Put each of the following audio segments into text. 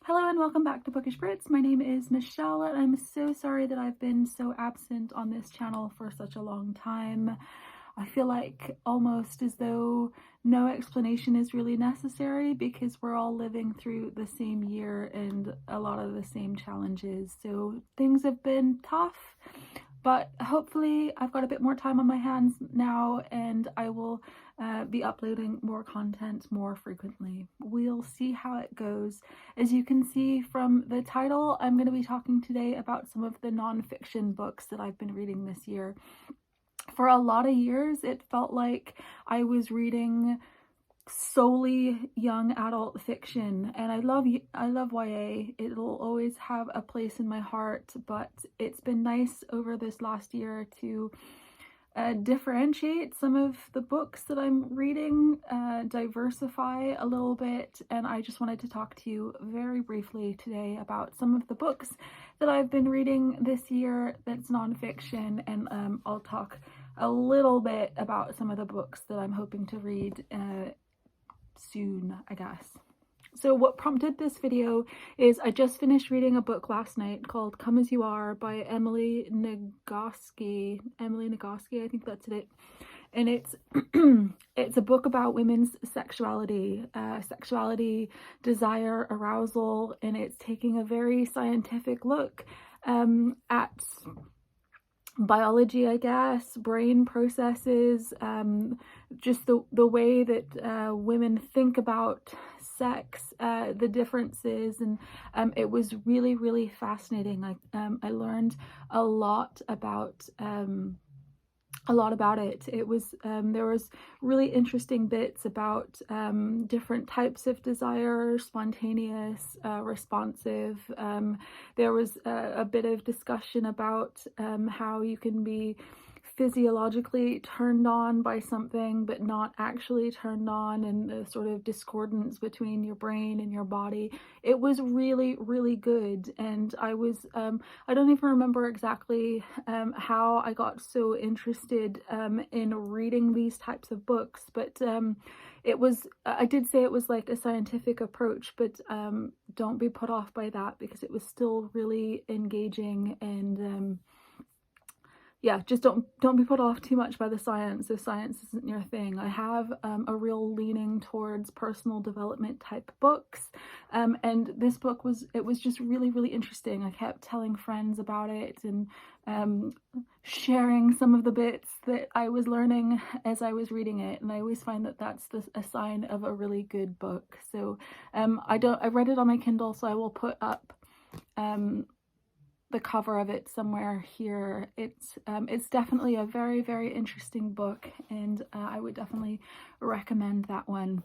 Hello and welcome back to Bookish Brits. My name is Michelle and I'm so sorry that I've been so absent on this channel for such a long time. I feel like almost as though no explanation is really necessary because we're all living through the same year and a lot of the same challenges. So things have been tough, but hopefully I've got a bit more time on my hands now and I will be uploading more content more frequently. We'll see how it goes. As you can see from the title, I'm going to be talking today about some of the nonfiction books that I've been reading this year. For a lot of years, it felt like I was reading solely young adult fiction, and I love YA. It'll always have a place in my heart, but it's been nice over this last year to differentiate some of the books that I'm reading, diversify a little bit, and I just wanted to talk to you very briefly today about some of the books that I've been reading this year that's nonfiction, and I'll talk a little bit about some of the books that I'm hoping to read soon, I guess. So what prompted this video is I just finished reading a book last night called Come As You Are by Emily Nagoski, I think that's it. And it's it's a book about women's sexuality, desire, arousal, and it's taking a very scientific look at biology, I guess, brain processes, just the way that women think about sex, the differences, and it was really fascinating. I learned a lot about it. It was there was really interesting bits about different types of desire, spontaneous, responsive. There was a bit of discussion about how you can be physiologically turned on by something but not actually turned on, and the sort of discordance between your brain and your body. It was really good, and I was I don't even remember exactly how I got so interested in reading these types of books, but it was, I did say it was like a scientific approach, but don't be put off by that because it was still really engaging, and yeah, just don't be put off too much by the science if science isn't your thing. I have a real leaning towards personal development type books, and this book was just really interesting. I kept telling friends about it and sharing some of the bits that I was learning as I was reading it, and I always find that that's a sign of a really good book. So I read it on my Kindle, so I will put up the cover of it somewhere here. It's definitely a very interesting book, and I would definitely recommend that one.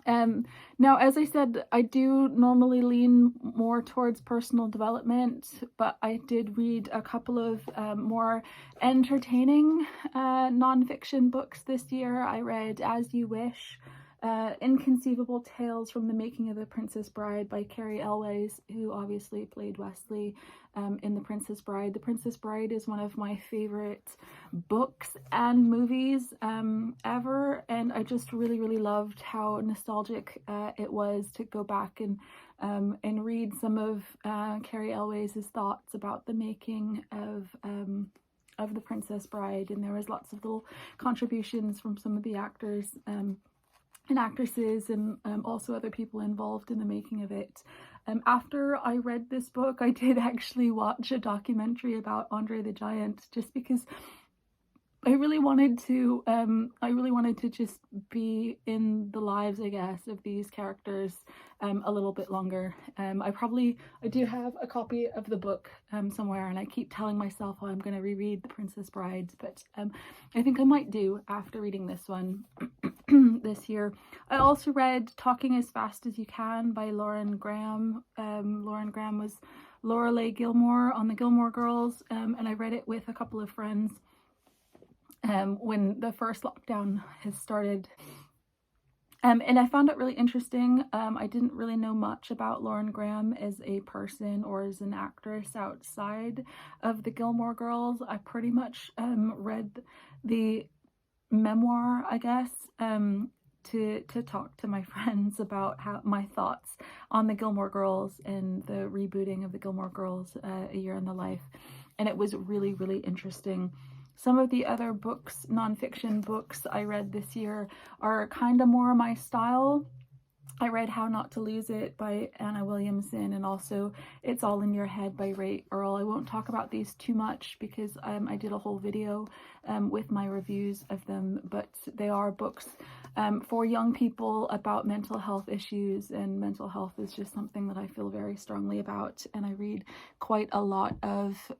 Now, as I said, I do normally lean more towards personal development, but I did read a couple of more entertaining nonfiction books this year. I read As You Wish, Inconceivable Tales from the Making of the Princess Bride by Cary Elwes, who obviously played Wesley in The Princess Bride. The Princess Bride is one of my favorite books and movies ever, and I just really loved how nostalgic it was to go back and read some of Cary Elwes' thoughts about the making of The Princess Bride, and there was lots of little contributions from some of the actors and actresses, and also other people involved in the making of it. After I read this book, I did actually watch a documentary about Andre the Giant, just because I really wanted to just be in the lives, I guess, of these characters a little bit longer. I do have a copy of the book somewhere, and I keep telling myself, oh, I'm going to reread The Princess Bride, but I think I might do after reading this one this year. I also read Talking as Fast as You Can by Lauren Graham. Lauren Graham was Lorelei Gilmore on the Gilmore Girls, and I read it with a couple of friends when the first lockdown has started. And I found it really interesting. I didn't really know much about Lauren Graham as a person or as an actress outside of the Gilmore Girls. I pretty much read the memoir, I guess, to talk to my friends about my thoughts on the Gilmore Girls and the rebooting of the Gilmore Girls, A Year in the Life. And it was really, really interesting. Some of the other books, nonfiction books I read this year are kind of more my style. I read How Not to Lose It by Anna Williamson, and also It's All in Your Head by Earl. I won't talk about these too much because I did a whole video with my reviews of them, but they are books for young people about mental health issues, and mental health is just something that I feel very strongly about, and I read quite a lot of.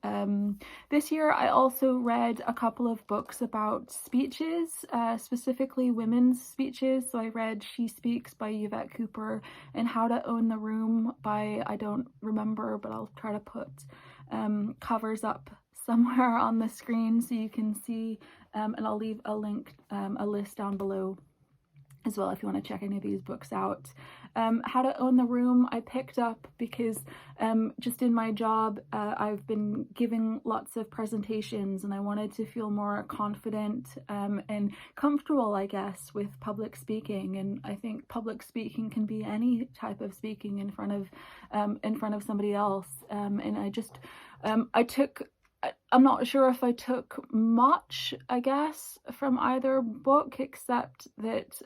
This year I also read a couple of books about speeches, specifically women's speeches. So I read She Speaks by Yvette Cooper and How to Own the Room by, I don't remember, but I'll try to put covers up somewhere on the screen so you can see, and I'll leave a link, a list down below as well if you want to check any of these books out. How to Own the Room I picked up because just in my job I've been giving lots of presentations, and I wanted to feel more confident and comfortable, I guess, with public speaking. And I think public speaking can be any type of speaking in front of somebody else, and I just I'm not sure if I took much, I guess, from either book, except that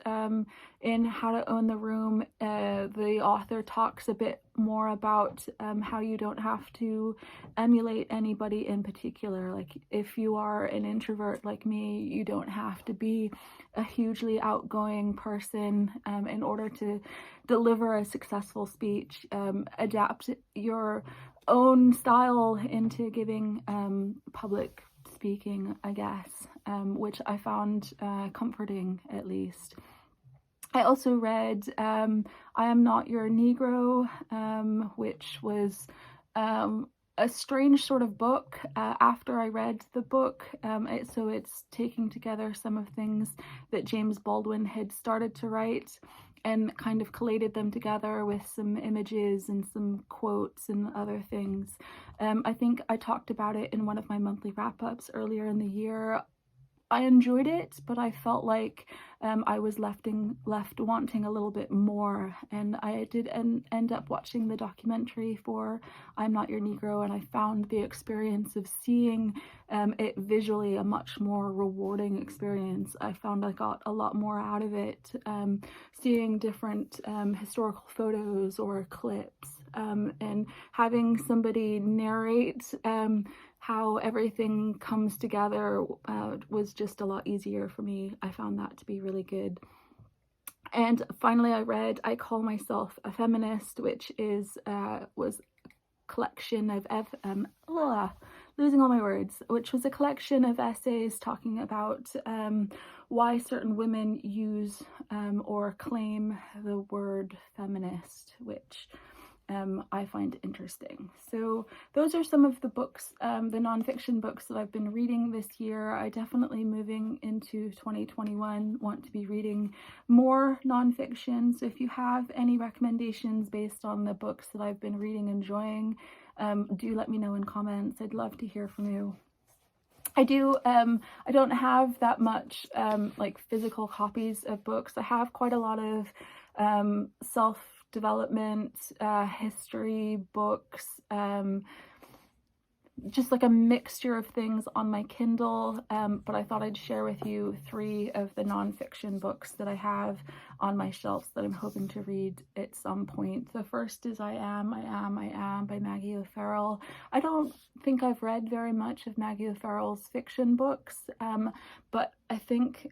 in How to Own the Room, the author talks a bit more about how you don't have to emulate anybody in particular. Like, if you are an introvert like me, you don't have to be a hugely outgoing person in order to deliver a successful speech. Adapt your own style into giving public speaking, I guess, which I found comforting, at least. I also read I Am Not Your Negro, which was a strange sort of book after I read the book. So it's taking together some of things that James Baldwin had started to write and kind of collated them together with some images and some quotes and other things. I think I talked about it in one of my monthly wrap-ups earlier in the year. I enjoyed it, but I felt like I was left wanting a little bit more, and I did end up watching the documentary for I'm Not Your Negro, and I found the experience of seeing it visually a much more rewarding experience. I found I got a lot more out of it, seeing different historical photos or clips, and having somebody narrate how everything comes together was just a lot easier for me. I found that to be really good. And finally, I read I Call Myself a Feminist, which was a collection of losing all my words, which was a collection of essays talking about why certain women use or claim the word feminist, which I find interesting. So those are some of the books, the nonfiction books that I've been reading this year. I definitely, moving into 2021, want to be reading more nonfiction. So if you have any recommendations based on the books that I've been reading and enjoying, do let me know in comments. I'd love to hear from you. I don't have that much like physical copies of books. I have quite a lot of self-development, history books, just like a mixture of things on my Kindle, but I thought I'd share with you 3 of the nonfiction books that I have on my shelves that I'm hoping to read at some point. The first is I Am by Maggie O'Farrell. I don't think I've read very much of Maggie O'Farrell's fiction books, but I think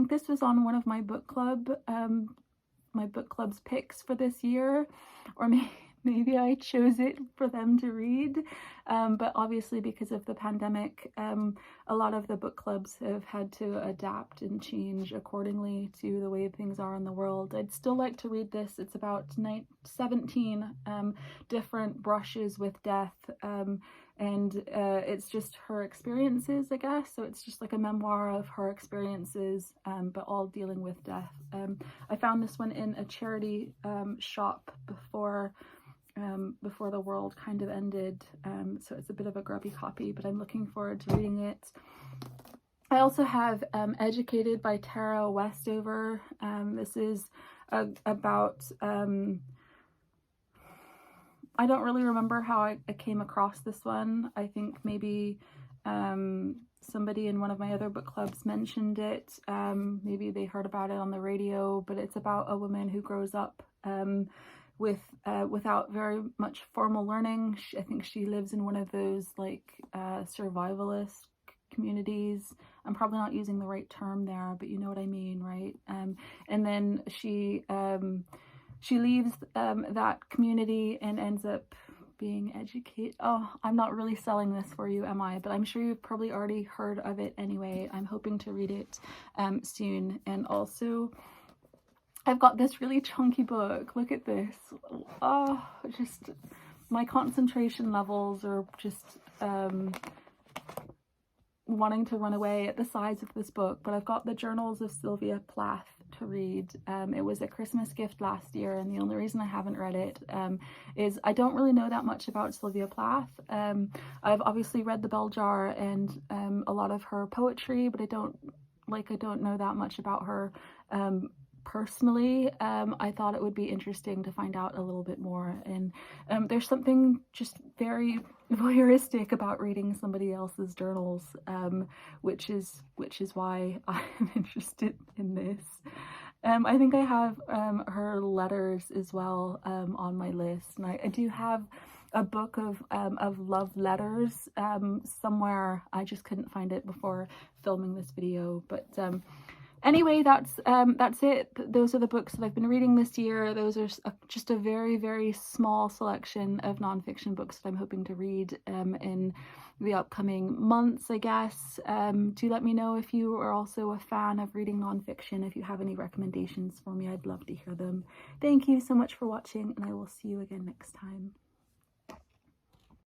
this was on one of my book club's picks for this year, or maybe I chose it for them to read, but obviously because of the pandemic, a lot of the book clubs have had to adapt and change accordingly to the way things are in the world. I'd still like to read this. It's about 17 different brushes with death, and it's just her experiences, I guess. So it's just like a memoir of her experiences, but all dealing with death. I found this one in a charity shop before the world kind of ended, so it's a bit of a grubby copy, but I'm looking forward to reading it. I also have Educated by Tara Westover. This is about, I don't really remember how I came across this one. I think maybe somebody in one of my other book clubs mentioned it. Maybe they heard about it on the radio, but it's about a woman who grows up without very much formal learning. I think she lives in one of those like survivalist communities. I'm probably not using the right term there, but you know what I mean, right? And then she leaves that community and ends up being educated. Oh, I'm not really selling this for you, am I? But I'm sure you've probably already heard of it anyway. I'm hoping to read it soon. And also, I've got this really chunky book. Look at this. Oh, just my concentration levels are just wanting to run away at the size of this book. But I've got the Journals of Sylvia Plath to read. It was a Christmas gift last year, and the only reason I haven't read it is I don't really know that much about Sylvia Plath. I've obviously read The Bell Jar and a lot of her poetry, but I don't know that much about her personally. I thought it would be interesting to find out a little bit more, and there's something just very voyeuristic about reading somebody else's journals, which is why I'm interested in this. I think I have her letters as well on my list, and I do have a book of love letters somewhere. I just couldn't find it before filming this video, but anyway, that's it. Those are the books that I've been reading this year. Those are just a very, very small selection of nonfiction books that I'm hoping to read in the upcoming months, I guess. Do let me know if you are also a fan of reading nonfiction. If you have any recommendations for me, I'd love to hear them. Thank you so much for watching, and I will see you again next time.